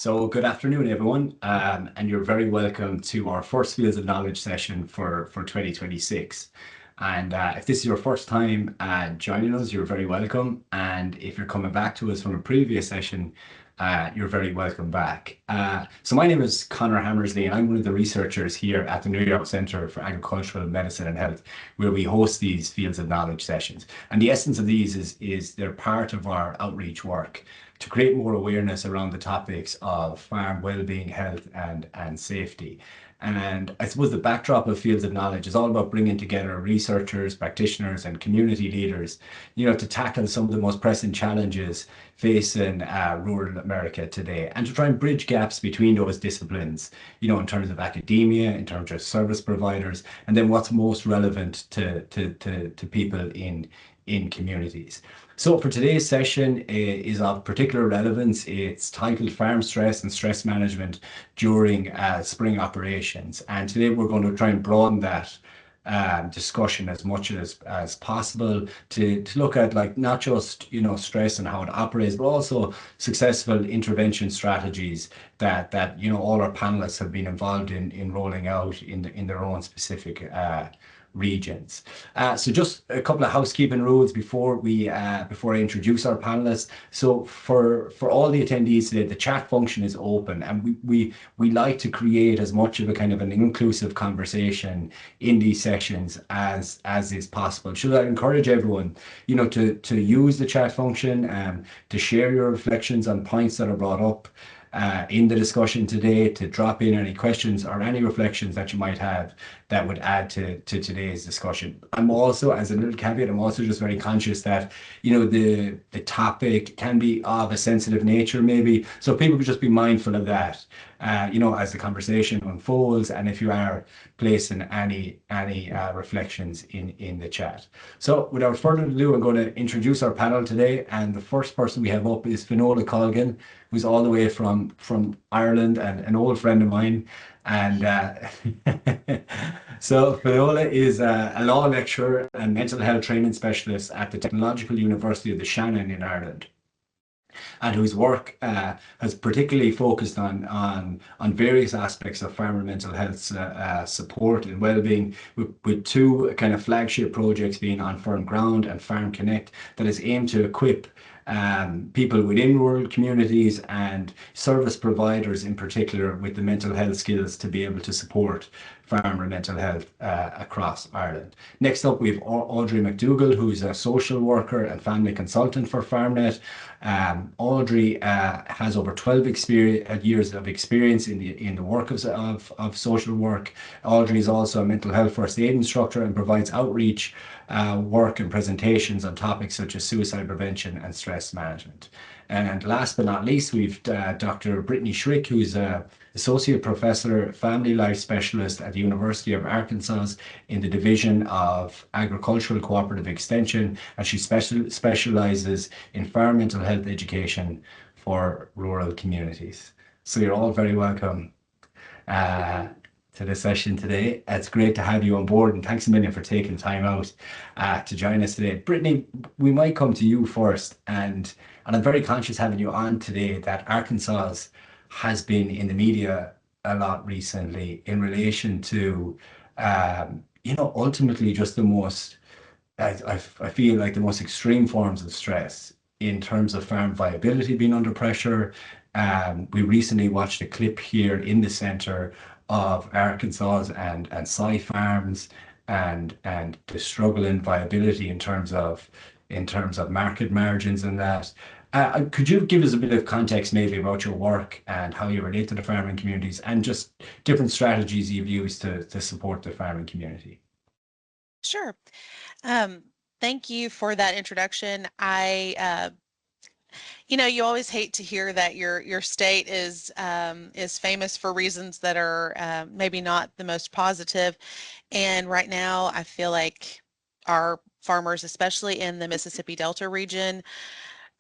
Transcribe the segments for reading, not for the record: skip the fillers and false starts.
So good afternoon, everyone, and you're very welcome to our first Fields of Knowledge session for 2026. And if this is your first time joining us, you're very welcome. And if you're coming back to us from a previous session, you're very welcome back. So my name is Conor Hammersley, and I'm one of the researchers here at the New York Centre for Agricultural Medicine and Health, where we host these Fields of Knowledge sessions. And the essence of these is they're part of our outreach work to create more awareness around the topics of farm well-being, health, and safety. And I suppose the backdrop of Fields of Knowledge is all about bringing together researchers, practitioners, and community leaders, to tackle some of the most pressing challenges facing rural America today, and to try and bridge gaps between those disciplines, in terms of academia, in terms of service providers, and then what's most relevant to people in communities. So for today's session is of particular relevance. It's titled Farm Stress and Stress Management During Spring Operations. And today we're going to try and broaden that discussion as much as possible to look at not just stress and how it operates, but also successful intervention strategies that all our panelists have been involved in rolling out in their own specific regions. So just a couple of housekeeping rules before I introduce our panelists. So for all the attendees today, the chat function is open, and we like to create as much of a kind of an inclusive conversation in these sessions as is possible. So I encourage everyone, to use the chat function, to share your reflections on points that are brought up in the discussion today, to drop in any questions or any reflections that you might have that would add to today's discussion. I'm also, as a little caveat, I'm also just very conscious that, the topic can be of a sensitive nature maybe. So people could just be mindful of that, as the conversation unfolds, and if you are placing any reflections in the chat. So without further ado, I'm going to introduce our panel today, and the first person we have up is Finola Colgan, who's all the way from Ireland and an old friend of mine. And so Finola is a law lecturer and mental health training specialist at the Technological University of the Shannon in Ireland, and whose work has particularly focused on various aspects of farmer mental health support and well-being, with two kind of flagship projects being On Firm Ground and Farm Connect, that is aimed to equip people within rural communities and service providers in particular with the mental health skills to be able to support farmer mental health across Ireland. Next up, we have Audrey McDougall, who's a social worker and family consultant for FarmNet. Audrey has over 12 years of experience in the work of social work. Audrey is also a mental health first aid instructor and provides outreach work and presentations on topics such as suicide prevention and stress management. And last but not least, we've Dr. Brittany Schrick, who's a Associate Professor, Family Life Specialist at the University of Arkansas in the Division of Agricultural Cooperative Extension, and she specializes in farm mental health education for rural communities. So you're all very welcome to the session today. It's great to have you on board, and thanks a million for taking time out to join us today. Brittany, we might come to you first, and I'm very conscious having you on today that Arkansas has been in the media a lot recently in relation to, ultimately just the most, I feel like the most extreme forms of stress in terms of farm viability being under pressure. We recently watched a clip here in the center of Arkansas and soy farms and the struggle in viability in terms of market margins and that. Could you give us a bit of context maybe about your work and how you relate to the farming communities and just different strategies you've used to support the farming community? Sure. Thank you for that introduction. You always hate to hear that your state is famous for reasons that are maybe not the most positive. And right now, I feel like our farmers, especially in the Mississippi Delta region,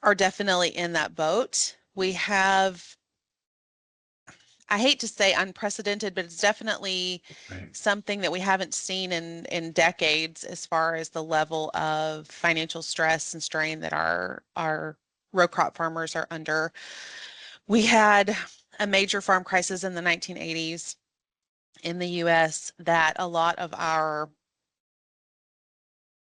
are definitely in that boat. We have, I hate to say unprecedented, but it's definitely Right. something that we haven't seen in decades as far as the level of financial stress and strain that our row crop farmers are under. We had a major farm crisis in the 1980s in the US that a lot of our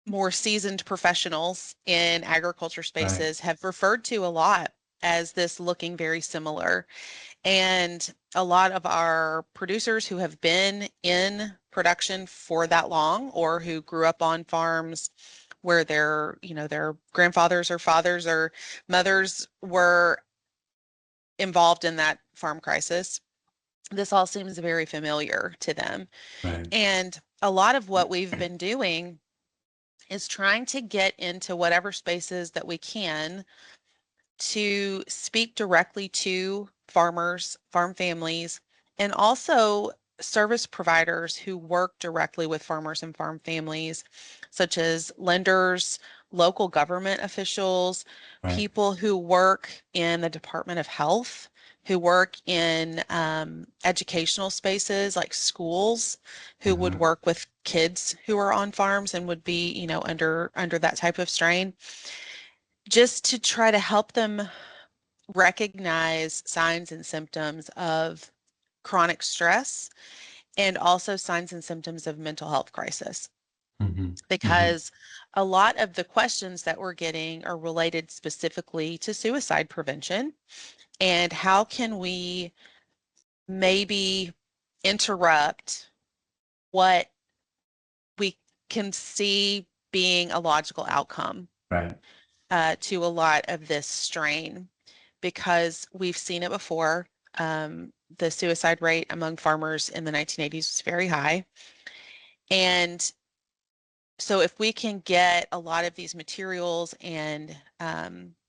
more seasoned professionals in agriculture Right. spaces have referred to a lot as this looking very similar. And a lot of our producers who have been in production for that long or who grew up on farms where their grandfathers or fathers or mothers were involved in that farm crisis, this all seems very familiar to them. Right. And a lot of what we've been doing is trying to get into whatever spaces that we can to speak directly to farmers, farm families, and also service providers who work directly with farmers and farm families, such as lenders, local government officials, Right. people who work in the Department of Health, who work in educational spaces like schools, who would Uh-huh. work with kids who are on farms and would be, under that type of strain, just to try to help them recognize signs and symptoms of chronic stress and also signs and symptoms of mental health crisis. Hmm. Hmm. Because a lot of the questions that we're getting are related specifically to suicide prevention and how can we maybe interrupt what we can see being a logical outcome Right. to a lot of this strain because we've seen it before. The suicide rate among farmers in the 1980s was very high. And so if we can get a lot of these materials and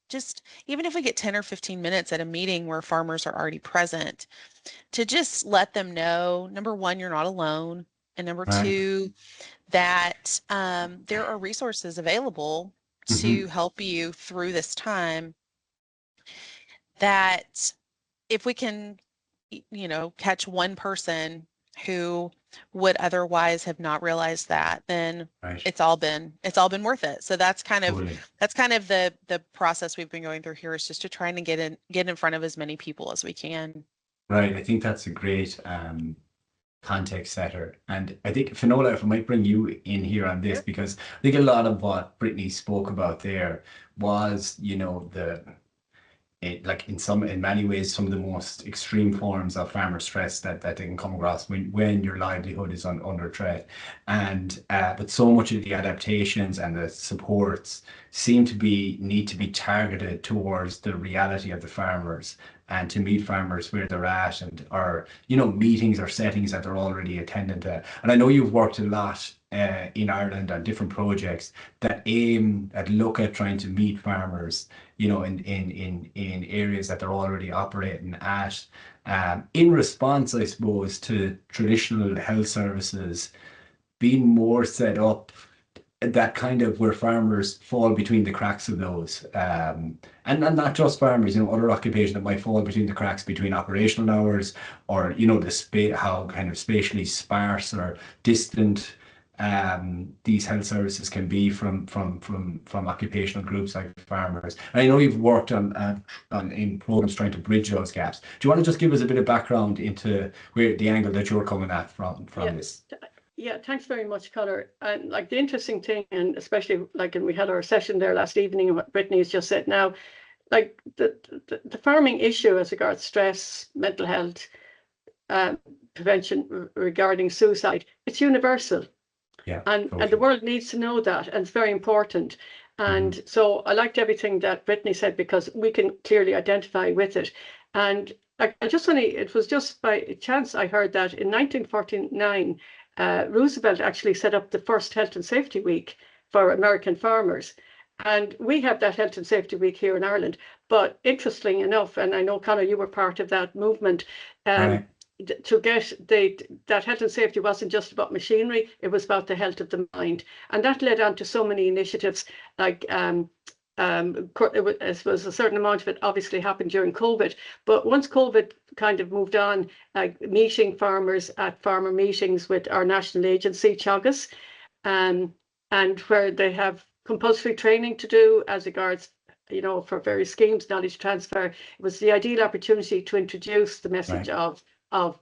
just even if we get 10 or 15 minutes at a meeting where farmers are already present, to just let them know, number one, you're not alone. And number Right. two, that there are resources available to Hmm. help you through this time, that if we can, catch one person who would otherwise have not realized that, then Right. it's all been worth it. So Totally. that's kind of the process we've been going through here, is just to try and get in front of as many people as we can. Right. I think that's a great context setter. And I think, Finola, if I might bring you in here on this, Yeah. because I think a lot of what Brittany spoke about there was, like in many ways, some of the most extreme forms of farmer stress that they can come across when your livelihood is under threat. And but so much of the adaptations and the supports seem to need to be targeted towards the reality of the farmers and to meet farmers where they're at, and or meetings or settings that they're already attending to. And I know you've worked a lot in Ireland on different projects that aim at look at trying to meet farmers, in areas that they're already operating at, in response, I suppose, to traditional health services being more set up that kind of where farmers fall between the cracks of those, and not just farmers, other occupations that might fall between the cracks between operational hours, or the space, how kind of spatially sparse or distant these health services can be from occupational groups like farmers. And I know you've worked on in programs trying to bridge those gaps. Do you want to just give us a bit of background into where the angle that you're coming at from Yeah. this? Yeah, thanks very much, Conor. And like the interesting thing, and especially like, and we had our session there last evening, and what Brittany has just said now, like the farming issue as regards stress, mental health, prevention regarding suicide, it's universal. Yeah, And totally. the world needs to know that, and it's very important. And so I liked everything that Brittany said, because we can clearly identify with it. And it was just by chance I heard that in 1949, Roosevelt actually set up the first Health and Safety Week for American farmers. And we have that Health and Safety Week here in Ireland. But interestingly enough, and I know, Conor, you were part of that movement, Right. to get that health and safety wasn't just about machinery, it was about the health of the mind. And that led on to so many initiatives, like it was a certain amount of it obviously happened during COVID, but once COVID kind of moved on, like meeting farmers at farmer meetings with our national agency, Teagasc, and where they have compulsory training to do as regards you know, for various schemes, knowledge transfer. It was the ideal opportunity to introduce the message of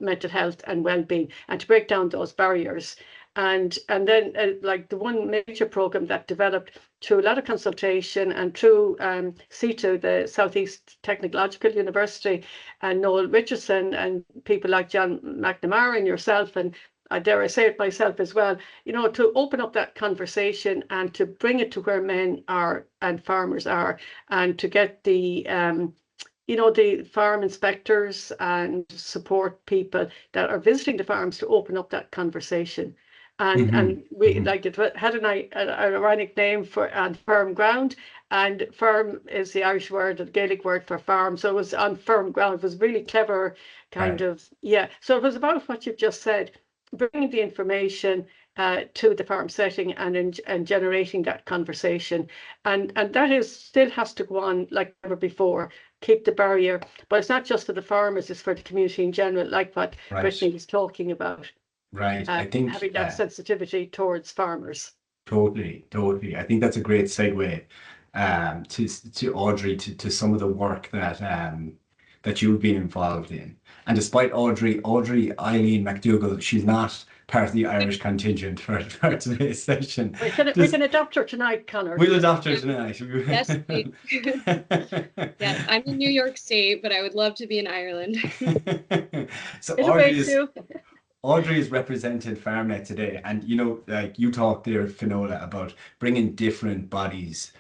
mental health and well-being and to break down those barriers. And then like the one major program that developed through a lot of consultation and through CETU, the Southeast Technological University, and Noel Richardson and people like John McNamara and yourself, and I dare I say it myself as well, you know, to open up that conversation and to bring it to where men are and farmers are, and to get the you know, the farm inspectors and support people that are visiting the farms to open up that conversation. And we like it had an ironic name for firm ground, and firm is the Irish word, the Gaelic word for farm. So it was on firm ground. It was really clever, kind of, yeah. So it was about what you've just said, bringing the information to the farm setting and generating that conversation, and that is still has to go on like never before. Keep the barrier, but it's not just for the farmers; it's for the community in general, like what Brittany was talking about. Right. I think having that sensitivity towards farmers. Totally. I think that's a great segue to Audrey, to some of the work that you've been involved in. And despite Audrey Eileen McDougall, she's not part of the Irish contingent for today's session. We can adopt her tonight, Conor. We'll adopt her tonight. Yes, please. Yes, I'm in New York State, but I would love to be in Ireland. So Audrey is represented FarmNet today, and you know, like you talked there, Finola, about bringing different bodies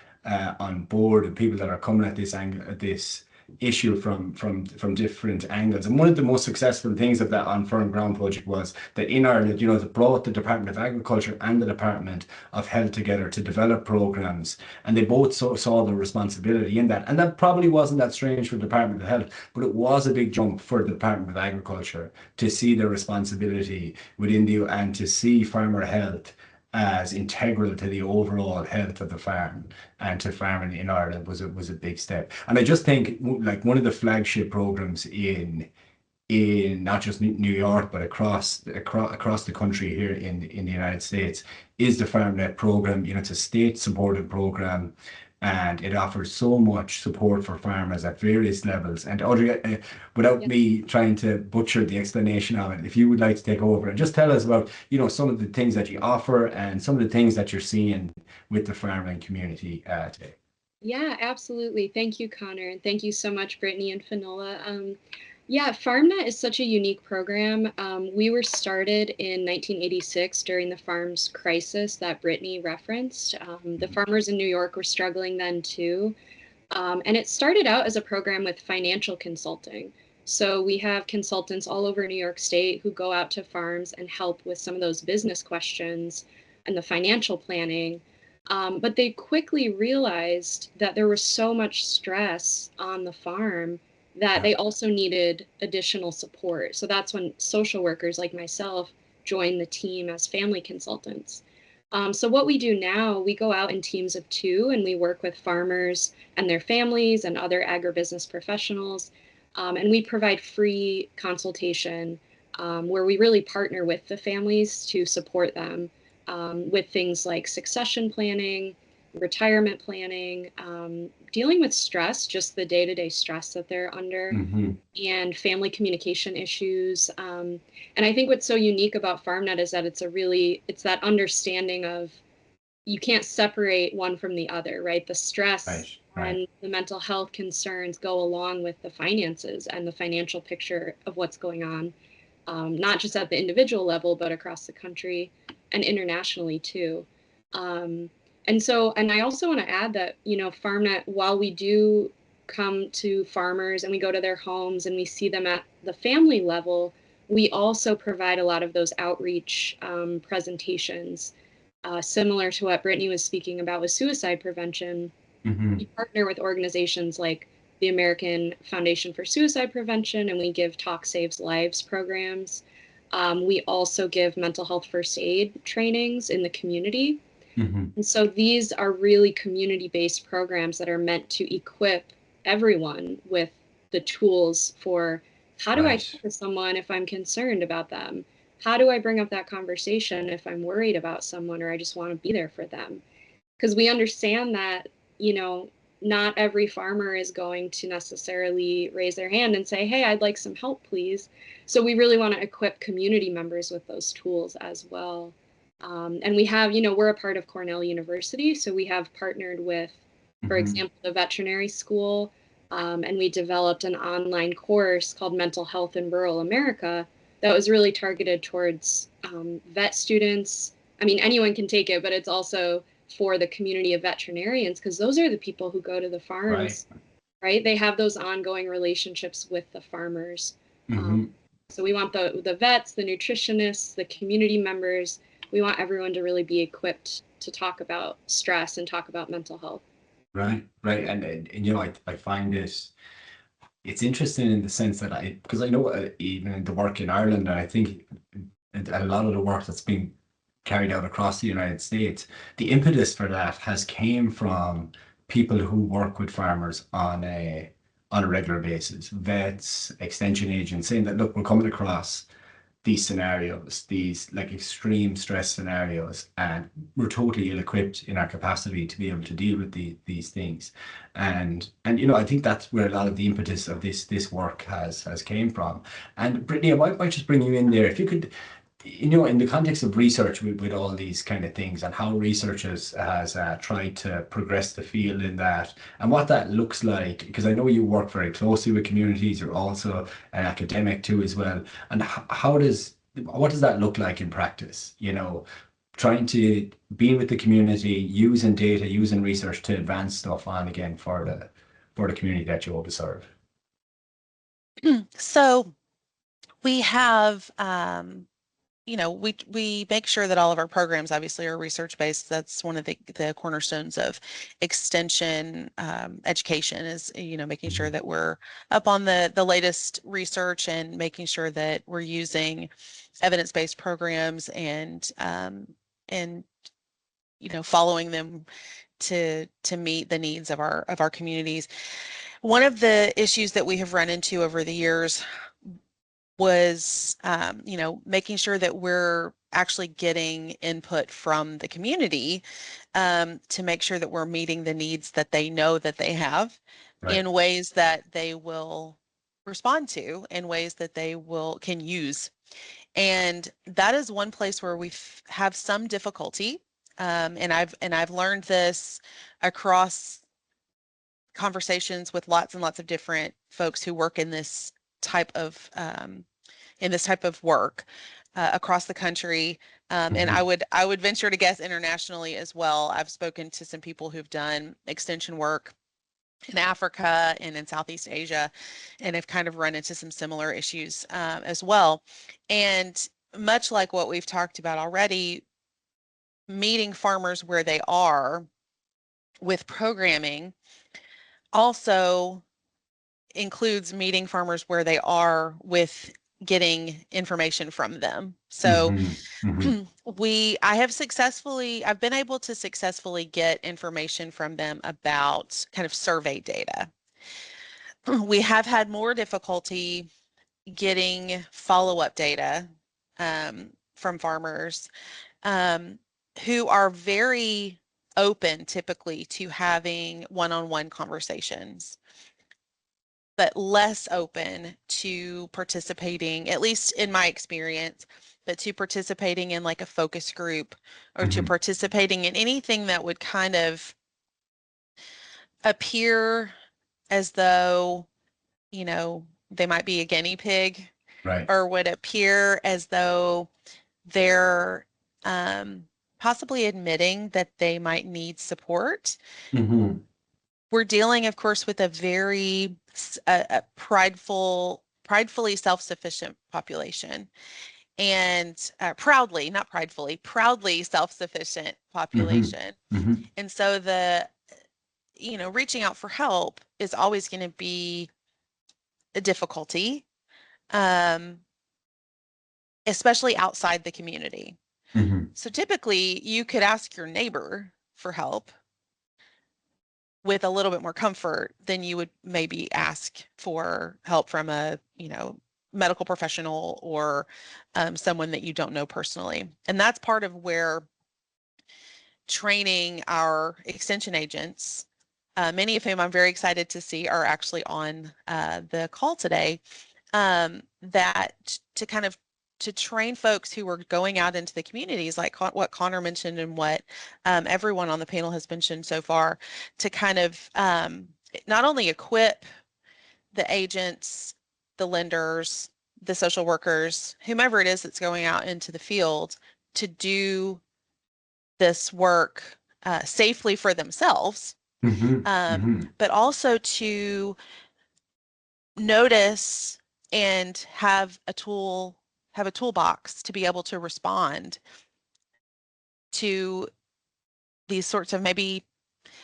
on board and people that are coming at this issue from different angles. And one of the most successful things of that On Firm Ground project was that in Ireland, you know, it brought the Department of Agriculture and the Department of Health together to develop programs, and they both saw the responsibility in that. And that probably wasn't that strange for the Department of Health, but it was a big jump for the Department of Agriculture to see the responsibility within and to see farmer health as integral to the overall health of the farm and to farming in Ireland was a big step. And I just think like one of the flagship programs in not just New York but across the country here in the United States is the FarmNet program. You know, it's a state supported program, and it offers so much support for farmers at various levels. And Audrey, without me trying to butcher the explanation of it, if you would like to take over and just tell us about, you know, some of the things that you offer and some of the things that you're seeing with the farming community today. Yeah, absolutely. Thank you, Conor, and thank you so much, Brittany and Finola. Yeah, FarmNet is such a unique program. We were started in 1986 during the farms crisis that Brittany referenced. The farmers in New York were struggling then too. And it started out as a program with financial consulting. So we have consultants all over New York State who go out to farms and help with some of those business questions and the financial planning. But they quickly realized that there was so much stress on the farm that they also needed additional support. So that's when social workers like myself joined the team as family consultants. So what we do now, we go out in teams of 2 and we work with farmers and their families and other agribusiness professionals. And we provide free consultation where we really partner with the families to support them with things like succession planning, retirement planning, dealing with stress, just the day-to-day stress that they're under, and family communication issues. And I think what's so unique about FarmNet is that it's that understanding of you can't separate one from the other, right? The stress and the mental health concerns go along with the finances and the financial picture of what's going on, not just at the individual level, but across the country and internationally too. And I also want to add that, you know, FarmNet, while we do come to farmers and we go to their homes and we see them at the family level, we also provide a lot of those outreach presentations, similar to what Brittany was speaking about with suicide prevention. We partner with organizations like the American Foundation for Suicide Prevention, and we give Talk Saves Lives programs. We also give mental health first aid trainings in the community. And so these are really community-based programs that are meant to equip everyone with the tools for how do I talk to someone if I'm concerned about them? How do I bring up that conversation if I'm worried about someone or I just want to be there for them? Because we understand that, you know, not every farmer is going to necessarily raise their hand and say, hey, I'd like some help, please. So we really want to equip community members with those tools as well. And we have, we're a part of Cornell University, so we have partnered with, for example, the veterinary school, and we developed an online course called Mental Health in Rural America that was really targeted towards vet students. I mean, anyone can take it, but it's also for the community of veterinarians, because those are the people who go to the farms, right? They have those ongoing relationships with the farmers. So we want the vets, the nutritionists, the community members, we want everyone to really be equipped to talk about stress and talk about mental health. Right. And I find it's interesting in the sense that because I know even in the work in Ireland, and I think a lot of the work that's being carried out across the United States, the impetus for that has came from people who work with farmers on a regular basis, vets, extension agents, saying that, look, we're coming across these scenarios, these like extreme stress scenarios, and we're totally ill-equipped in our capacity to be able to deal with these things. And I think that's where a lot of the impetus of this work has came from. And Brittany, I might just bring you in there. If you could, in the context of research with all these kind of things and how researchers has tried to progress the field in that and what that looks like, because I know you work very closely with communities, you're also an academic too as well. And what does that look like in practice? Trying to be with the community, using data, using research to advance stuff on again for the community that you hope to serve. So we have we make sure that all of our programs obviously are research-based. That's one of the cornerstones of extension education is, making sure that we're up on the latest research and making sure that we're using evidence-based programs and following them to meet the needs of our communities. One of the issues that we have run into over the years was, making sure that we're actually getting input from the community to make sure that we're meeting the needs that they know that they have in ways that they will respond to, in ways that they can use. And that is one place where we have some difficulty. And I've learned this across conversations with lots and lots of different folks who work in this type of work across the country, and I would venture to guess internationally as well. I've spoken to some people who've done extension work in Africa and in Southeast Asia, and have kind of run into some similar issues as well. And much like what we've talked about already, meeting farmers where they are with programming also includes meeting farmers where they are with getting information from them. So I've been able to successfully get information from them about kind of survey data. We have had more difficulty getting follow-up data from farmers who are very open typically to having one-on-one conversations, but less open to participating, at least in my experience, but to participating in like a focus group or to participating in anything that would kind of appear as though, they might be a guinea pig, or would appear as though they're possibly admitting that they might need support. We're dealing, of course, with a very pridefully self-sufficient population, and proudly self-sufficient population. And so reaching out for help is always going to be a difficulty, especially outside the community. So typically you could ask your neighbor for help with a little bit more comfort than you would maybe ask for help from a, medical professional or someone that you don't know personally. And that's part of where training our extension agents many of whom I'm very excited to see are actually on the call today, that to kind of to train folks who are going out into the communities, like what Connor mentioned and what everyone on the panel has mentioned so far, to kind of not only equip the agents, the lenders, the social workers, whomever it is that's going out into the field to do this work safely for themselves, but also to notice and have a toolbox to be able to respond to these sorts of maybe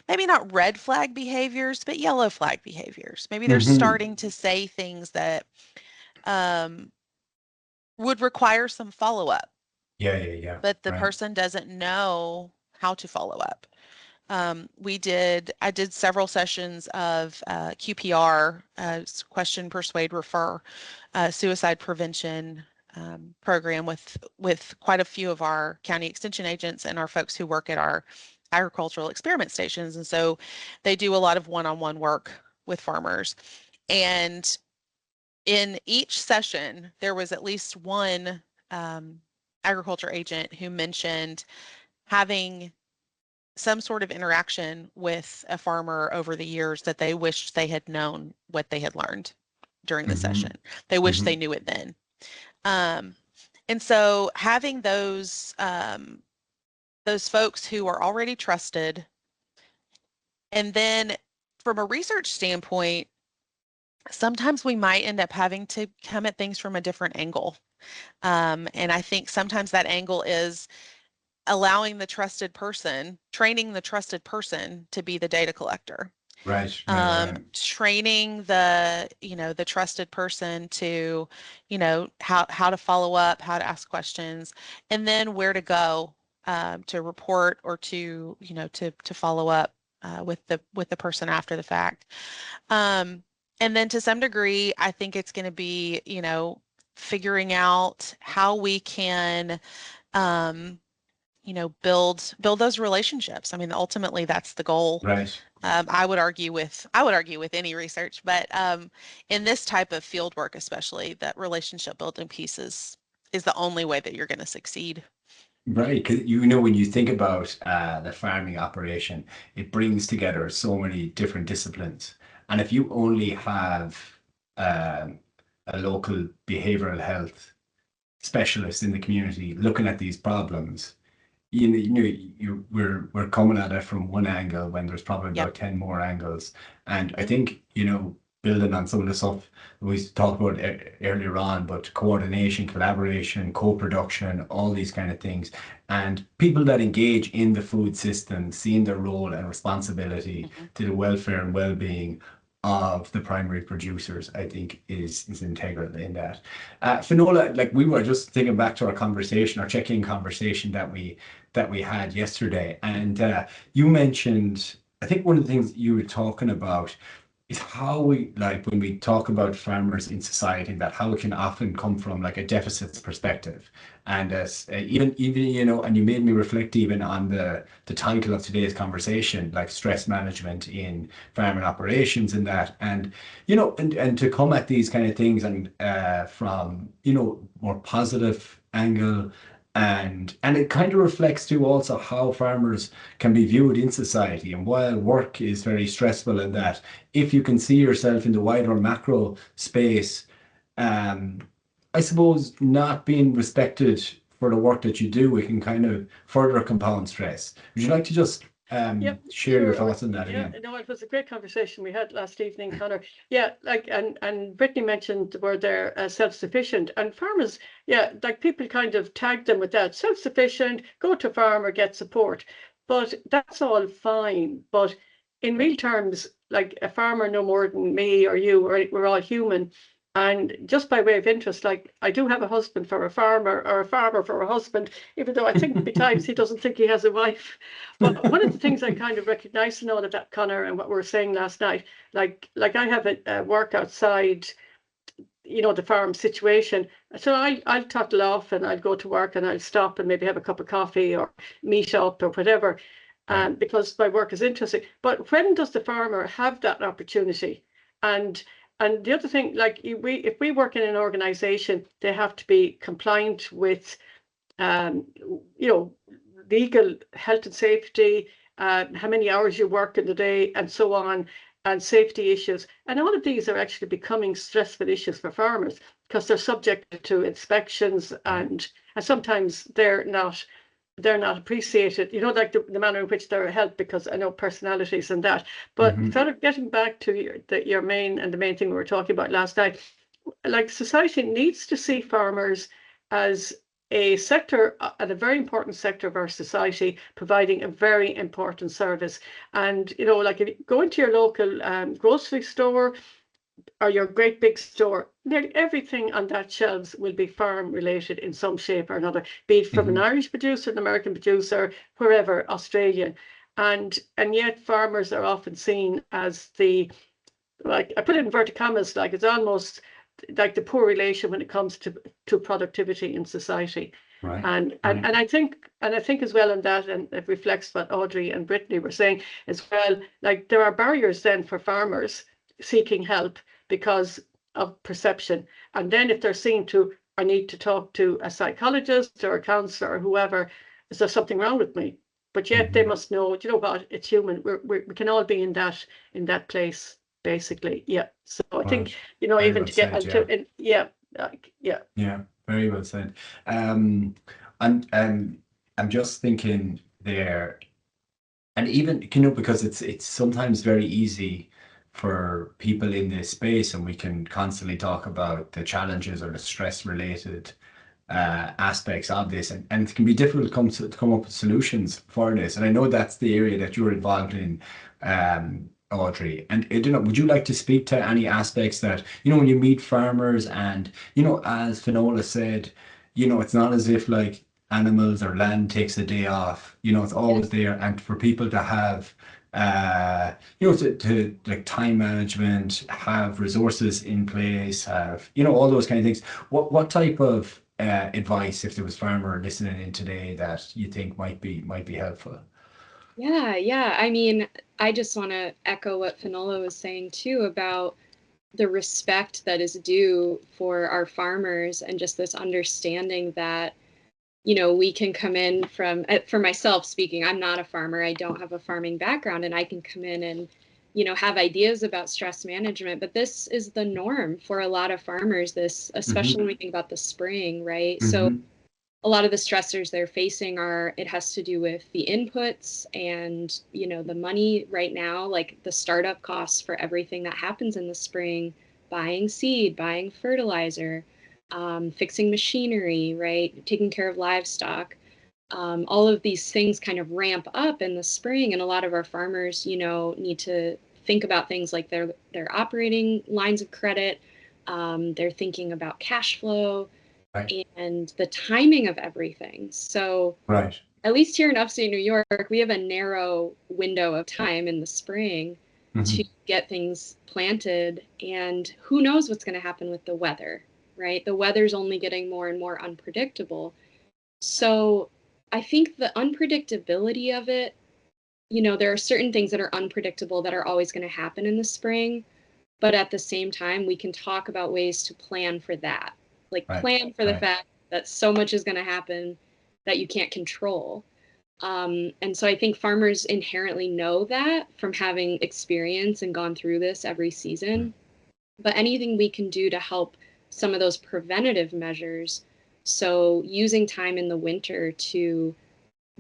not red flag behaviors, but yellow flag behaviors. Maybe they're starting to say things that would require some follow-up. Yeah. But the Right. person doesn't know how to follow up. I did several sessions of QPR, question, persuade, refer, suicide prevention program with quite a few of our county extension agents and our folks who work at our agricultural experiment stations. And so they do a lot of one-on-one work with farmers. And in each session, there was at least one agriculture agent who mentioned having some sort of interaction with a farmer over the years that they wished they had known what they had learned during the session. They wish they knew it then. And so having those folks who are already trusted, and then from a research standpoint, sometimes we might end up having to come at things from a different angle. And I think sometimes that angle is allowing the trusted person, training the trusted person to be the data collector. Right. Training the trusted person to, how to follow up, how to ask questions, and then where to go to report or to follow up with the person after the fact. And then to some degree, I think it's going to be, figuring out how we can build those relationships. I mean, ultimately that's the goal. Right. I would argue with any research, but in this type of field work, especially, that relationship building piece is the only way that you're going to succeed. Right, because when you think about the farming operation, it brings together so many different disciplines. And if you only have a local behavioral health specialist in the community looking at these problems, we're coming at it from one angle when there's probably about 10 more angles. And I think, building on some of the stuff we talked about earlier on, but coordination, collaboration, co-production, all these kind of things, and people that engage in the food system, seeing their role and responsibility to the welfare and well-being of the primary producers, I think is integral in that. Finola, like we were just thinking back to our conversation, our check-in conversation that we had yesterday, and you mentioned, I think one of the things you were talking about is how we, like when we talk about farmers in society, that how it can often come from like a deficits perspective. And as even and you made me reflect even on the title of today's conversation, like stress management in farming operations and that, and and to come at these kind of things and from more positive angle. And it kind of reflects too also how farmers can be viewed in society. And while work is very stressful in that, if you can see yourself in the wider macro space, I suppose not being respected for the work that you do, it can kind of further compound stress. Would you like to just share your thoughts on that again? No, it was a great conversation we had last evening, Connor. Yeah, like and Brittany mentioned the word there, self-sufficient, and farmers, like people kind of tagged them with that, self-sufficient, go to farm or get support, but that's all fine. But in real terms, like a farmer no more than me or you, we're all human. And just by way of interest, like I do have a husband for a farmer, or a farmer for a husband, even though I think at times he doesn't think he has a wife. But one of the things I kind of recognize in all of that, Connor, and what we were saying last night, like I have a work outside, the farm situation. So I'll toddle off and I'll go to work and I'll stop and maybe have a cup of coffee or meet up or whatever. because my work is interesting. But when does the farmer have that opportunity? And the other thing, like if we work in an organization, they have to be compliant with, legal health and safety, how many hours you work in the day, and so on, and safety issues. And all of these are actually becoming stressful issues for farmers because they're subject to inspections, and sometimes they're not appreciated, like the manner in which they're helped, because I know personalities and that. But sort of getting back to the main thing we were talking about last night, like society needs to see farmers as a sector, and a very important sector of our society, providing a very important service. And like if you go into your local grocery store or your great big store, nearly everything on that shelves will be farm related in some shape or another, be it from an Irish producer, an American producer, wherever, Australian. And yet farmers are often seen as like, I put it in inverted commas, like it's almost like the poor relation when it comes to productivity in society. Right. And I think as well in that, and it reflects what Audrey and Brittany were saying as well, like there are barriers then for farmers seeking help because of perception. And then if they're seen to, I need to talk to a psychologist or a counselor or whoever, is there something wrong with me? But yet they must know, you know what, it's human. We can all be in that place, basically. Yeah. So I think, Very even well to get said, into, Yeah, very well said. And I'm just thinking there, and even because it's sometimes very easy for people in this space, and we can constantly talk about the challenges or the stress related aspects of this, and it can be difficult to come up with solutions for this. And I know that's the area that you're involved in, Audrey. And would you like to speak to any aspects that, when you meet farmers and, as Finola said, it's not as if like animals or land takes a day off, it's always there. And for people to have, to like time management, have resources in place, have, all those kind of things. What type of advice, if there was farmer listening in today, that you think might be helpful? Yeah. I mean, I just want to echo what Finola was saying too about the respect that is due for our farmers, and just this understanding that, we can come in from, for myself speaking, I'm not a farmer, I don't have a farming background, and I can come in and, have ideas about stress management, but this is the norm for a lot of farmers, especially when we think about the spring, right? So a lot of the stressors they're facing it has to do with the inputs and, the money right now, like the startup costs for everything that happens in the spring, buying seed, buying fertilizer, fixing machinery, right? Taking care of livestock. All of these things kind of ramp up in the spring, and a lot of our farmers, need to think about things like their operating lines of credit. They're thinking about cash flow. Right. And the timing of everything. So Right. At least here in upstate New York, we have a narrow window of time in the spring to get things planted, and who knows what's going to happen with the weather, right? The weather's only getting more and more unpredictable. So I think the unpredictability of it, there are certain things that are unpredictable that are always going to happen in the spring, but at the same time, we can talk about ways to plan for that. Like plan for the fact that so much is going to happen that you can't control. And so I think farmers inherently know that from having experience and gone through this every season. But anything we can do to help some of those preventative measures, so using time in the winter to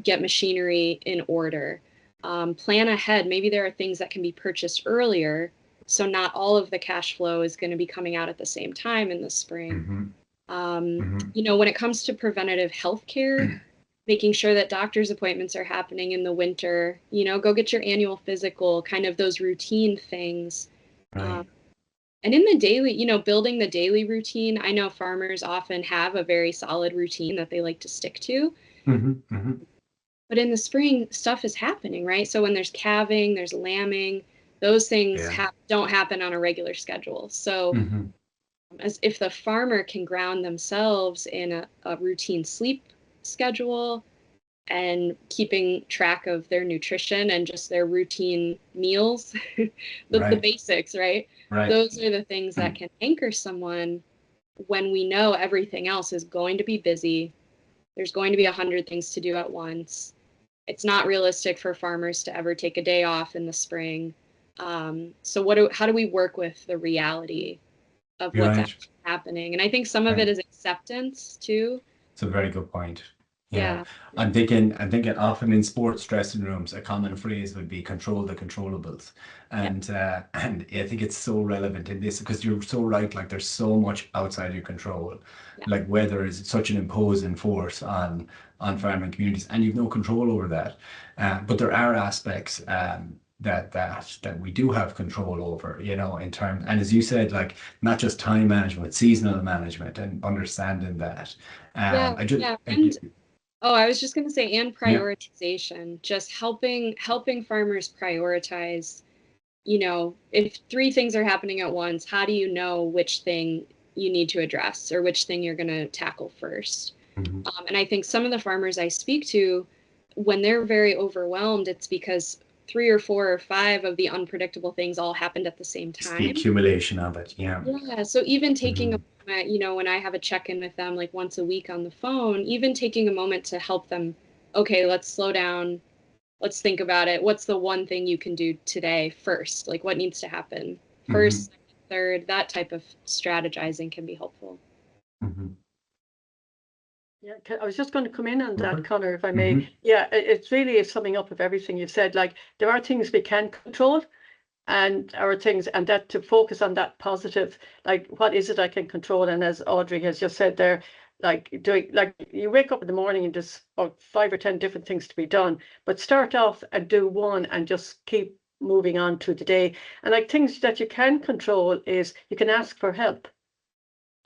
get machinery in order, plan ahead. Maybe there are things that can be purchased earlier, so not all of the cash flow is going to be coming out at the same time in the spring. When it comes to preventative health care, making sure that doctor's appointments are happening in the winter, go get your annual physical, kind of those routine things. Right. And in the daily, building the daily routine, I know farmers often have a very solid routine that they like to stick to. But in the spring, stuff is happening, right? So when there's calving, there's lambing, those things don't happen on a regular schedule. So as if the farmer can ground themselves in a routine sleep schedule and keeping track of their nutrition and just their routine meals, the basics, right? Those are the things that can anchor someone when we know everything else is going to be busy. There's going to be 100 things to do at once. It's not realistic for farmers to ever take a day off in the spring. So how do we work with the reality of what's actually happening? And I think some of it is acceptance too. It's a very good point. Yeah. I'm thinking often in sports dressing rooms, a common phrase would be control the controllables. And I think it's so relevant in this because you're so right, like there's so much outside your control. Like weather is such an imposing force on farming communities and you've no control over that. But there are aspects that we do have control over, in terms, and as you said, like not just time management, seasonal management and understanding that. I was just going to say, and prioritization, just helping farmers prioritize, if 3 things are happening at once, how do you know which thing you need to address or which thing you're going to tackle first? Mm-hmm. And I think some of the farmers I speak to, when they're very overwhelmed, it's because 3 or 4 or 5 of the unpredictable things all happened at the same time. It's the accumulation of it, yeah. So even taking a moment, when I have a check-in with them like once a week on the phone, even taking a moment to help them, okay, let's slow down, let's think about it. What's the one thing you can do today first? Like what needs to happen first, second, third, that type of strategizing can be helpful. Yeah, I was just going to come in on that, Conor, if I may. Yeah, it's really a summing up of everything you've said. Like there are things we can control and our things, and that to focus on that positive, like what is it I can control? And as Audrey has just said there, like you wake up in the morning and there's about 5 or 10 different things to be done, but start off and do one and just keep moving on to the day. And like things that you can control is you can ask for help.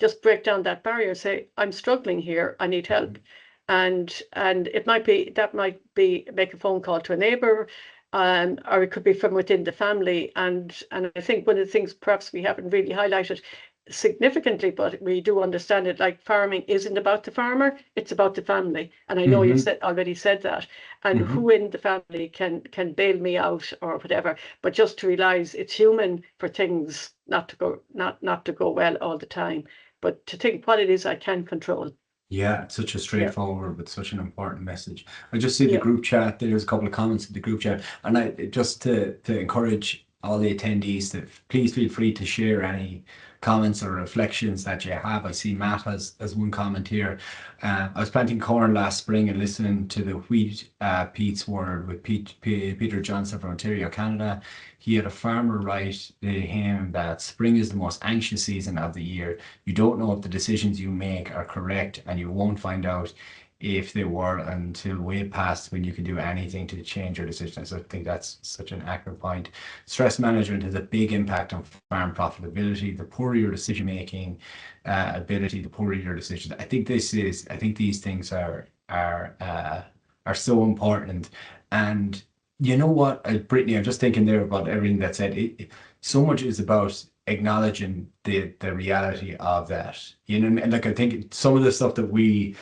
Just break down that barrier, say, I'm struggling here, I need help. And it might be make a phone call to a neighbor, or it could be from within the family. And I think one of the things perhaps we haven't really highlighted significantly, but we do understand it, like farming isn't about the farmer, it's about the family. And I know you've already said that. And who in the family can bail me out or whatever, but just to realize it's human for things not to go well all the time, but to think what it is I can control. Yeah, such a straightforward but such an important message. I just see the group chat. There's a couple of comments in the group chat, and I just to encourage all the attendees to please feel free to share any comments or reflections that you have. I see Matt has one comment here. I was planting corn last spring and listening to the Wheat Pete's Word with Peter Johnson from Ontario, Canada. He had a farmer write to him that spring is the most anxious season of the year. You don't know if the decisions you make are correct, and you won't find out if they were until way past when you can do anything to change your decisions. So I think that's such an accurate point. Stress management has a big impact on farm profitability. The poorer your decision-making ability, the poorer your decisions. I think these things are so important. And you know what, Brittany, I'm just thinking there about everything that said. So much is about acknowledging the reality of that. And like I think some of the stuff that we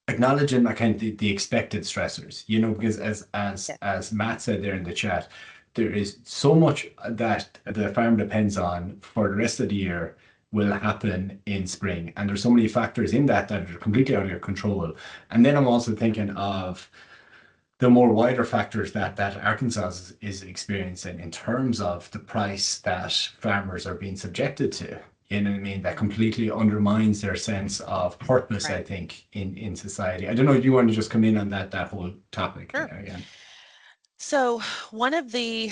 acknowledging kind of the expected stressors, because as Matt said there in the chat, there is so much that the farm depends on for the rest of the year will happen in spring, and there's so many factors in that are completely out of your control. And then I'm also thinking of the more wider factors that Arkansas is experiencing in terms of the price that farmers are being subjected to. You know what I mean? That completely undermines their sense of purpose, I think, in society. I don't know if you want to just come in on that whole topic again. So one of the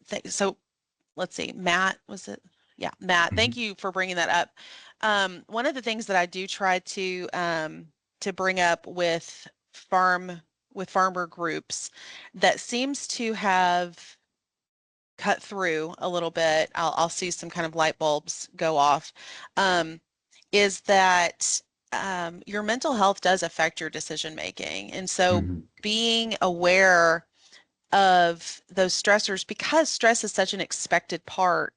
things, so let's see, Matt, was it? Yeah, Matt, thank you for bringing that up. One of the things that I do try to bring up with farmer groups that seems to have cut through a little bit, I'll see some kind of light bulbs go off, is that your mental health does affect your decision making. And so being aware of those stressors, because stress is such an expected part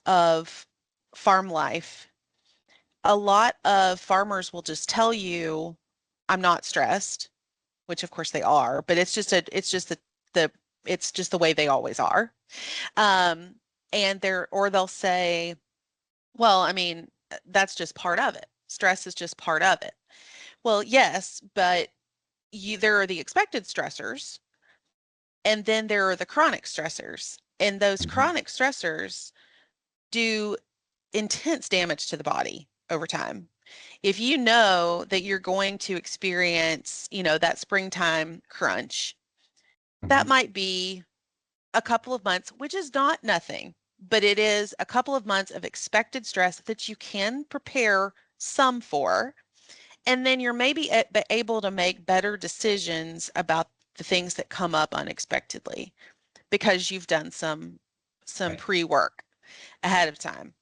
of farm life, a lot of farmers will just tell you, I'm not stressed, which of course they are, but it's just the way they always are. Um, and or they'll say, well, I mean, that's just part of it. Stress is just part of it. Well, yes, but there are the expected stressors, and then there are the chronic stressors. And those Mhm. chronic stressors do intense damage to the body over time. If you know that you're going to experience, that springtime crunch, that Mhm. might be a couple of months, which is not nothing, but it is a couple of months of expected stress that you can prepare some for. And then you're maybe able to make better decisions about the things that come up unexpectedly because you've done some Right. pre-work ahead of time.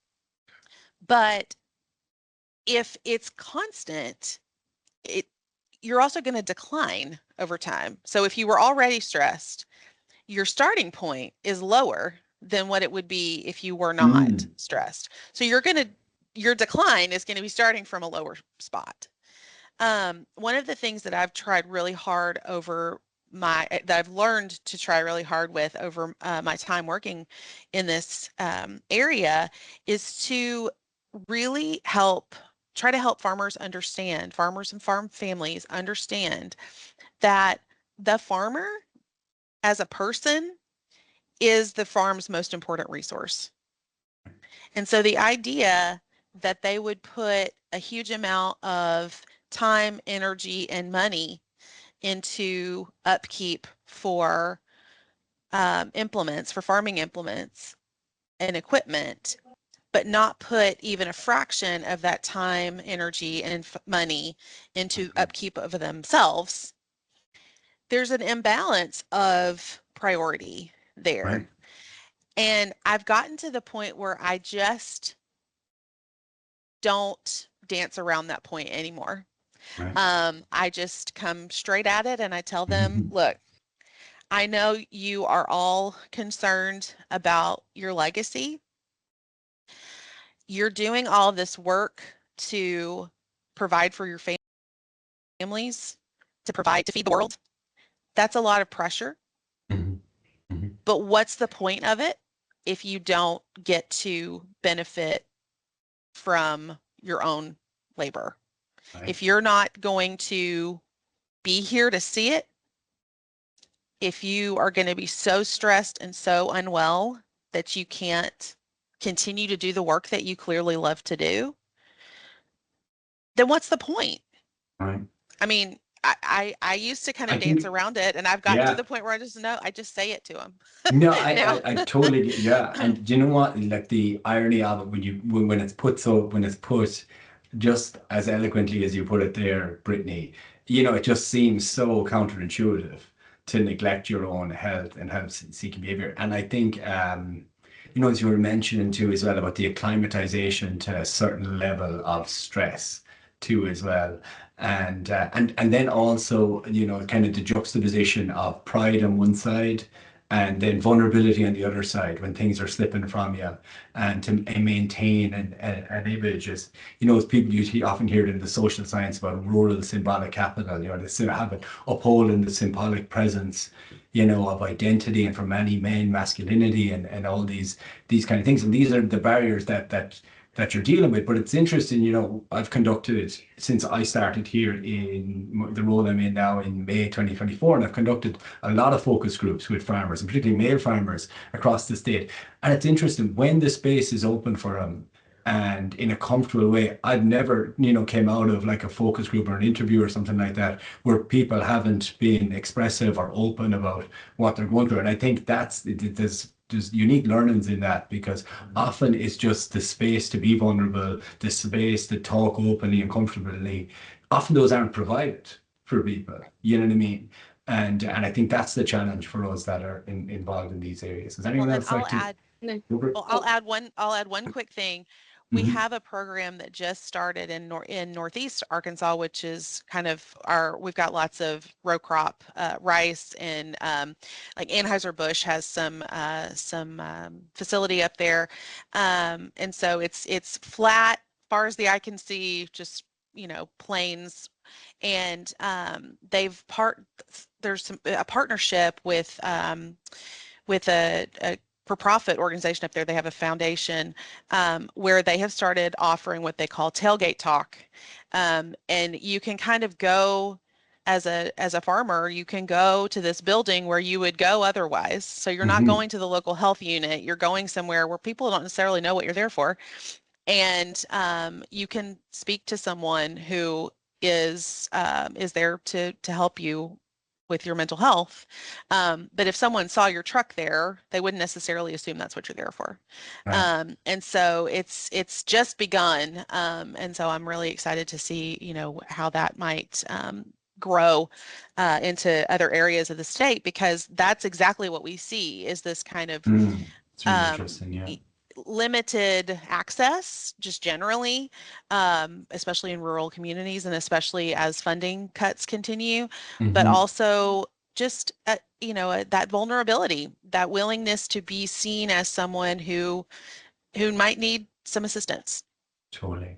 But if it's constant, it you're also going to decline over time. So if you were already stressed, your starting point is lower than what it would be if you were not Mm. stressed. So your decline is going to be starting from a lower spot. One of the things that I've tried really hard that I've learned to try really hard with over my time working in this area is to really try to help farmers and farm families understand that the farmer as a person is the farm's most important resource. And so the idea that they would put a huge amount of time, energy, and money into upkeep for implements, for farming implements and equipment, but not put even a fraction of that time, energy, and money into Mhm. upkeep of themselves, there's an imbalance of priority Right. there. And I've gotten to the point where I just don't dance around that point anymore. Right. I just come straight at it and I tell them, Mhm. look, I know you are all concerned about your legacy. You're doing all this work to provide for your families, to provide to feed the world. That's a lot of pressure. Mhm. Mhm. But what's the point of it if you don't get to benefit from your own labor? Right. If you're not going to be here to see it, if you are going to be so stressed and so unwell that you can't continue to do the work that you clearly love to do, then what's the point? Right. I mean, I used to kind I of dance think, around it, and I've gotten to yeah. the point where I just know, I just say it to them No, now. I totally yeah. And do you know what? Like the irony of it when it's put when it's put just as eloquently as you put it there, Brittany, it just seems so counterintuitive to neglect your own health and health-seeking behavior. And I think as you were mentioning too as well about the acclimatization to a certain level of stress too as well. And then also, kind of the juxtaposition of pride on one side and then vulnerability on the other side when things are slipping from you, and to maintain an image is, as people usually often hear it in the social science about rural symbolic capital, they still have it upholding the symbolic presence, of identity, and for many men, masculinity, and all these kind of things. And these are the barriers that you're dealing with. But it's interesting, I've conducted, since I started here in the role I'm in now in May 2024, and I've conducted a lot of focus groups with farmers, and particularly male farmers across the state. And it's interesting when the space is open for them and in a comfortable way. I've never, came out of like a focus group or an interview or something like that where people haven't been expressive or open about what they're going through. And I think there's unique learnings in that, because often it's just the space to be vulnerable, the space to talk openly and comfortably. Often those aren't provided for people. You know what I mean? And I think that's the challenge for us that are involved in these areas. Does Well, anyone and else like to? No. well, Oh, I'll add one quick thing. We Mhm. have a program that just started in Northeast Arkansas, which is kind of we've got lots of row crop rice, and like Anheuser-Busch has some facility up there. And so it's flat far as the eye can see, just, plains. And there's a partnership with a for-profit organization up there. They have a foundation where they have started offering what they call tailgate talk. And you can kind of go as a farmer, you can go to this building where you would go otherwise. So you're not going to the local health unit, you're going somewhere where people don't necessarily know what you're there for. And you can speak to someone who is there to help you with your mental health. But if someone saw your truck there, they wouldn't necessarily assume that's what you're there for. Right. And so it's just begun. And so I'm really excited to see, how that might grow into other areas of the state, because that's exactly what we see is this kind of It's really interesting, yeah. limited access just generally, especially in rural communities and especially as funding cuts continue, but also just, that vulnerability, that willingness to be seen as someone who might need some assistance. Totally.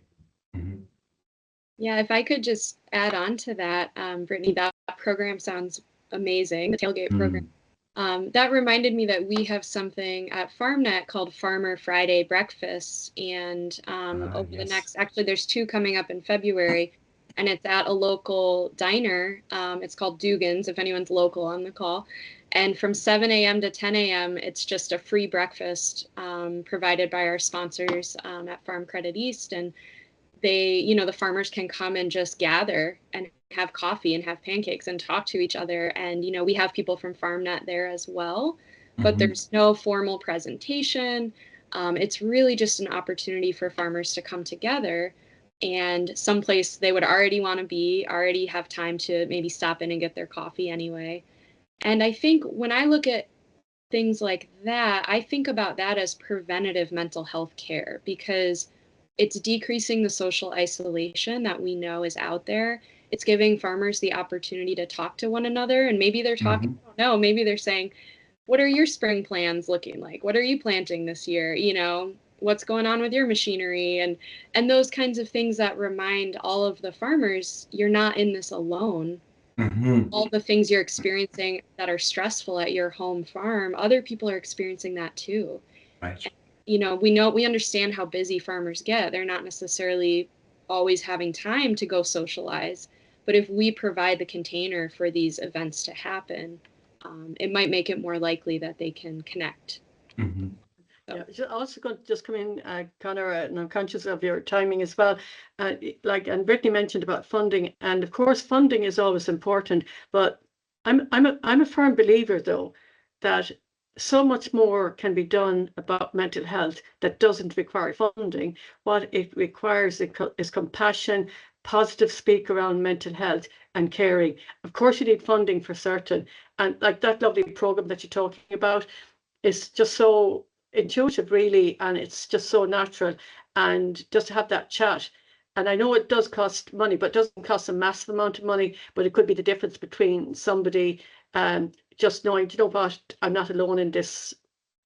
Yeah, if I could just add on to that, Brittany, that program sounds amazing, the tailgate program. That reminded me that we have something at FarmNet called Farmer Friday Breakfasts, and over the next, actually there's 2 coming up in February, and it's at a local diner. It's called Dugan's, if anyone's local on the call. And from 7 a.m. to 10 a.m., it's just a free breakfast provided by our sponsors at Farm Credit East. And they, the farmers can come and just gather and have coffee and have pancakes and talk to each other. And, we have people from FarmNet there as well, but there's no formal presentation. It's really just an opportunity for farmers to come together and someplace they would already want to be, already have time to maybe stop in and get their coffee anyway. And I think when I look at things like that, I think about that as preventative mental health care, because it's decreasing the social isolation that we know is out there. It's giving farmers the opportunity to talk to one another. And maybe they're talking, I don't know, maybe they're saying, what are your spring plans looking like? What are you planting this year? What's going on with your machinery? And those kinds of things that remind all of the farmers, you're not in this alone. All the things you're experiencing that are stressful at your home farm, other people are experiencing that too. Right. We understand how busy farmers get. They're not necessarily always having time to go socialize, but if we provide the container for these events to happen, it might make it more likely that they can connect. Yeah, also going to just come in, Conor, and I'm conscious of your timing as well. And Brittany mentioned about funding, and of course funding is always important, but I'm a firm believer though that so much more can be done about mental health that doesn't require funding. What it requires is compassion, positive speak around mental health and caring. Of course, you need funding for certain. And like that lovely program that you're talking about is just so intuitive, really, and it's just so natural. And just to have that chat. And I know it does cost money, but it doesn't cost a massive amount of money, but it could be the difference between somebody just knowing, you know what, I'm not alone in this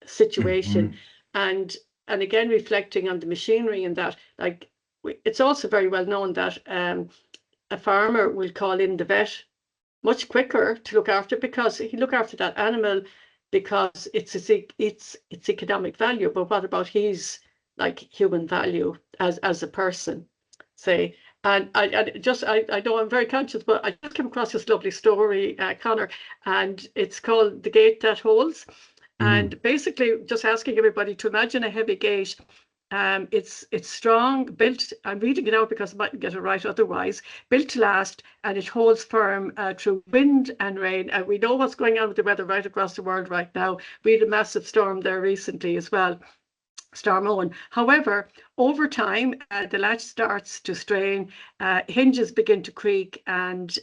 situation. And again, reflecting on the machinery and that, like, it's also very well known that a farmer will call in the vet much quicker to look after, because he look after that animal because it's economic value. But what about his like human value as a person, say? And I know I'm very conscious, but I just came across this lovely story, Conor, and it's called The Gate That Holds. And basically just asking everybody to imagine a heavy gate. It's strong, built, I'm reading it out because I mightn't get it right otherwise, built to last, and it holds firm through wind and rain. And we know what's going on with the weather right across the world right now. We had a massive storm there recently as well. Storm Owen. However, over time, the latch starts to strain, hinges begin to creak, and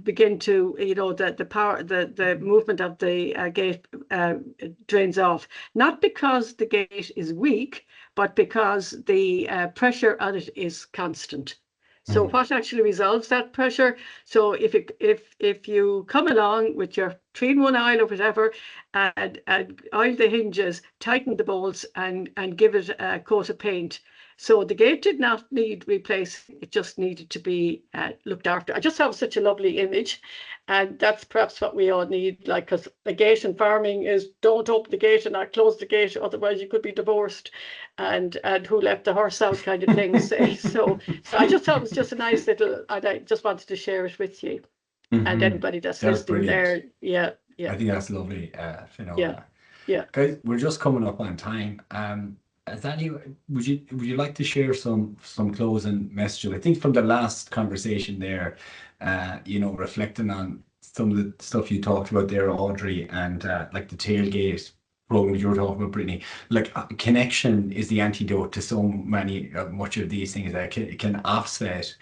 begin to, the power, the movement of the gate drains off. Not because the gate is weak, but because the pressure on it is constant. So what actually resolves that pressure? So if you come along with your 3-in-1 oil or whatever, and oil the hinges, tighten the bolts, and give it a coat of paint. So the gate did not need replacing, it just needed to be looked after. I just have such a lovely image, and that's perhaps what we all need, like, because the gate in farming is don't open the gate and not close the gate, otherwise you could be divorced, and who let the horse out kind of thing. So I just thought it was just a nice little, and I just wanted to share it with you and anybody that's listening there. Yeah. I think that's lovely, Yeah. Yeah. Guys, we're just coming up on time. Would you like to share some closing messages? I think from the last conversation there, reflecting on some of the stuff you talked about there, Audrey, and like the tailgate program you were talking about, Brittany, like connection is the antidote to so much of these things. That it can offset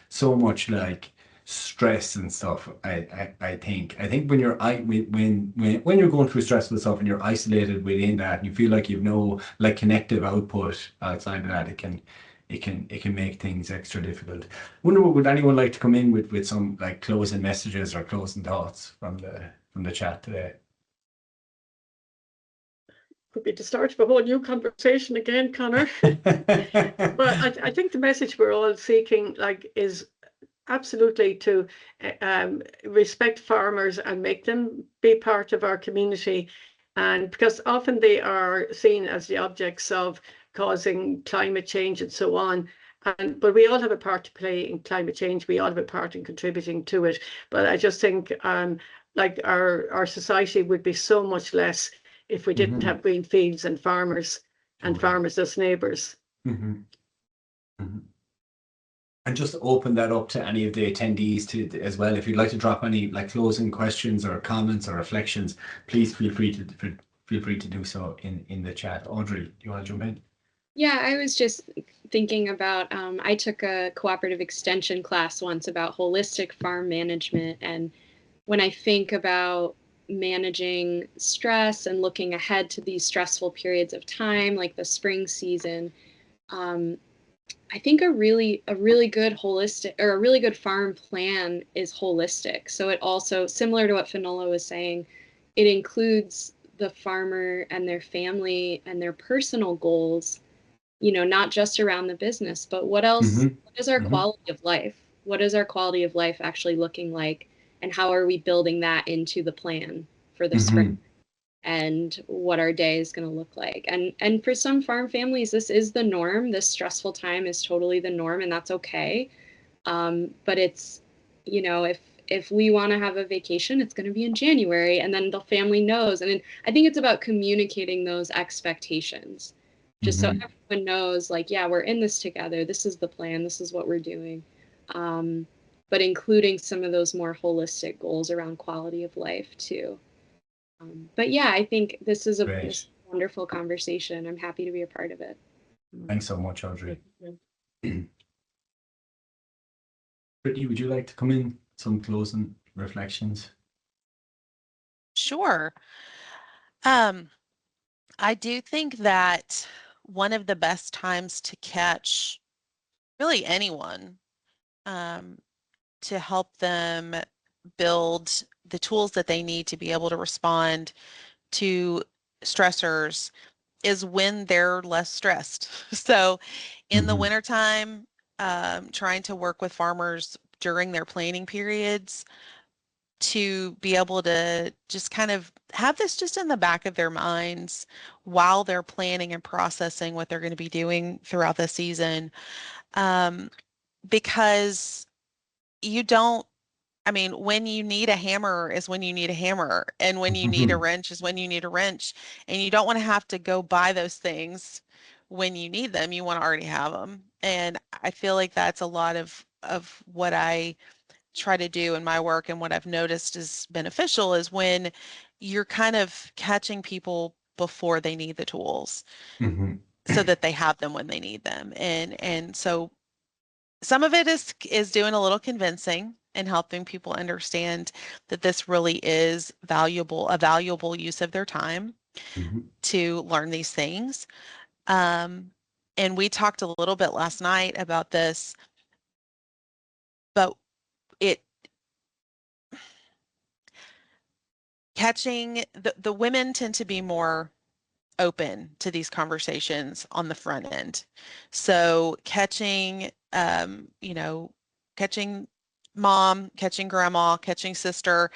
so much like stress and stuff. I think when you're when you're going through stressful stuff and you're isolated within that and you feel like you've no like connective output outside of that, it can make things extra difficult. Would anyone like to come in with some like closing messages or closing thoughts from the chat today? Could be the start of a whole new conversation again, Conor. But I think the message we're all seeking is absolutely to respect farmers and make them be part of our community, and because often they are seen as the objects of causing climate change and so on, but we all have a part to play in climate change. We all have a part in contributing to it, but I just think like our society would be so much less if we didn't have green fields and farmers and farmers as neighbors. And just open that up to any of the attendees as well. If you'd like to drop any like closing questions or comments or reflections, please feel free to do so in the chat. Audrey, do you want to jump in? Yeah, I was just thinking about, I took a cooperative extension class once about holistic farm management. And when I think about managing stress and looking ahead to these stressful periods of time, like the spring season, I think a really good holistic or a really good farm plan is holistic. So it also, similar to what Finola was saying, it includes the farmer and their family and their personal goals, not just around the business, but what else, what is our quality of life? What is our quality of life actually looking like? And how are we building that into the plan for the spring? And what our day is going to look like. And for some farm families, this is the norm. This stressful time is totally the norm, and that's okay. But it's, if we want to have a vacation, it's going to be in January, and then the family knows. And I think it's about communicating those expectations, just so everyone knows, like, yeah, we're in this together. This is the plan. This is what we're doing. But including some of those more holistic goals around quality of life too. But yeah, I think this is a wonderful conversation. I'm happy to be a part of it. Thanks so much, Audrey. Brittany, would you like to come in? Some closing reflections? Sure. I do think that one of the best times to catch really anyone, to help them build the tools that they need to be able to respond to stressors is when they're less stressed. So in the wintertime, trying to work with farmers during their planning periods to be able to just kind of have this just in the back of their minds while they're planning and processing what they're going to be doing throughout the season. Because when you need a hammer is when you need a hammer, and when you need a wrench is when you need a wrench, and you don't want to have to go buy those things when you need them. You want to already have them. And I feel like that's a lot of what I try to do in my work, and what I've noticed is beneficial is when you're kind of catching people before they need the tools so that they have them when they need them. And so some of it is doing a little convincing and helping people understand that this really is a valuable use of their time to learn these things. And we talked a little bit last night about this, but catching the women tend to be more open to these conversations on the front end. So catching, catching mom, catching grandma, catching sister,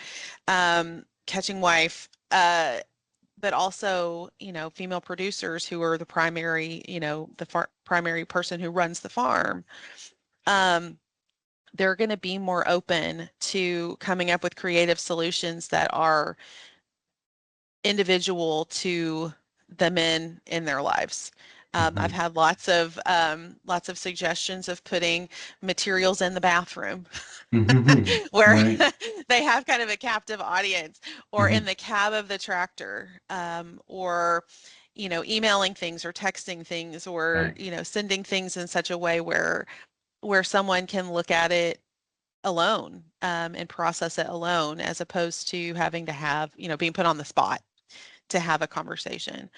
catching wife, but also, female producers who are the primary, primary person who runs the farm. They're going to be more open to coming up with creative solutions that are individual to the men in their lives. I've had lots of suggestions of putting materials in the bathroom where Right. they have kind of a captive audience, or in the cab of the tractor, or emailing things or texting things, or Right. sending things in such a way where someone can look at it alone, and process it alone, as opposed to having to have being put on the spot to have a conversation.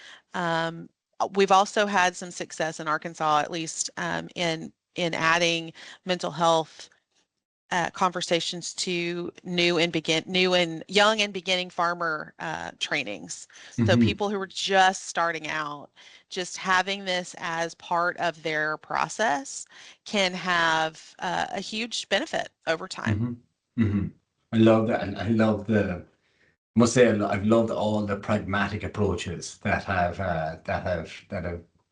We've also had some success in Arkansas, at least, in adding mental health conversations to new and young and beginning farmer trainings. So people who are just starting out, just having this as part of their process can have a huge benefit over time. I love that, and I love must say I've loved all the pragmatic approaches that have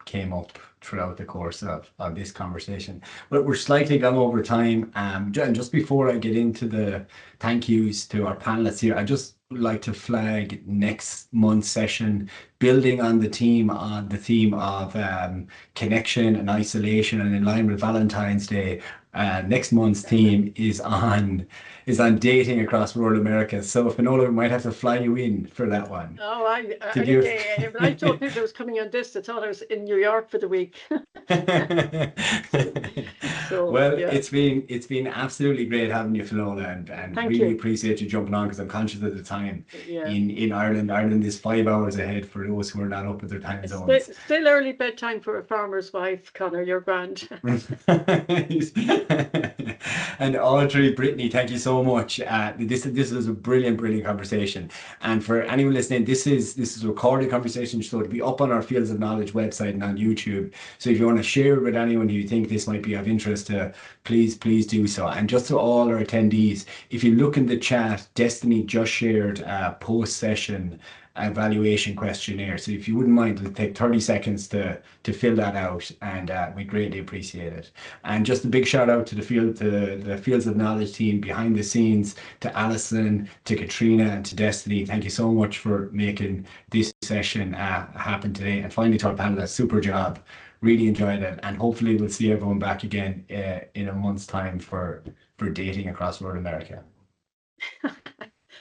came up throughout the course of this conversation. But we're slightly gone over time. And just before I get into the thank yous to our panelists here, I just would like to flag next month's session, building on the theme of connection and isolation, and in line with Valentine's Day. Next month's theme is on dating across rural America. So Finola, we might have to fly you in for that one. Oh, I told people I was coming on this, I thought I was in New York for the week. So, well, yeah. it's been absolutely great having you, Finola, and Thank really you. appreciate you jumping on, because I'm conscious of the time. Yeah. In Ireland. Ireland is 5 hours ahead for those who are not up with their time zones. It's still early bedtime for a farmer's wife, Conor. You're grand. And Audrey, Brittany, thank you so much. This is a brilliant conversation. And for anyone listening, this is a recorded conversation, so it'll be up on our Fields of Knowledge website and on YouTube. So if you want to share it with anyone who you think this might be of interest to, please do so. And just to all our attendees, if you look in the chat, Destiny just shared a post-session evaluation questionnaire. So if you wouldn't mind, it'll take 30 seconds to fill that out, and we greatly appreciate it. And just a big shout out to the Fields of Knowledge team behind the scenes, to Alison, to Katrina, and to Destiny. Thank you so much for making this session happen today. And finally, to our panelists, super job. Really enjoyed it, and hopefully we'll see everyone back again in a month's time for dating across rural America.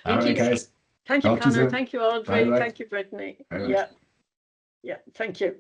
All right, guys. Thank you, Talk to you Conor. soon. Thank you, Audrey. Bye-bye. Thank you, Brittany. Bye-bye. Yeah. Thank you.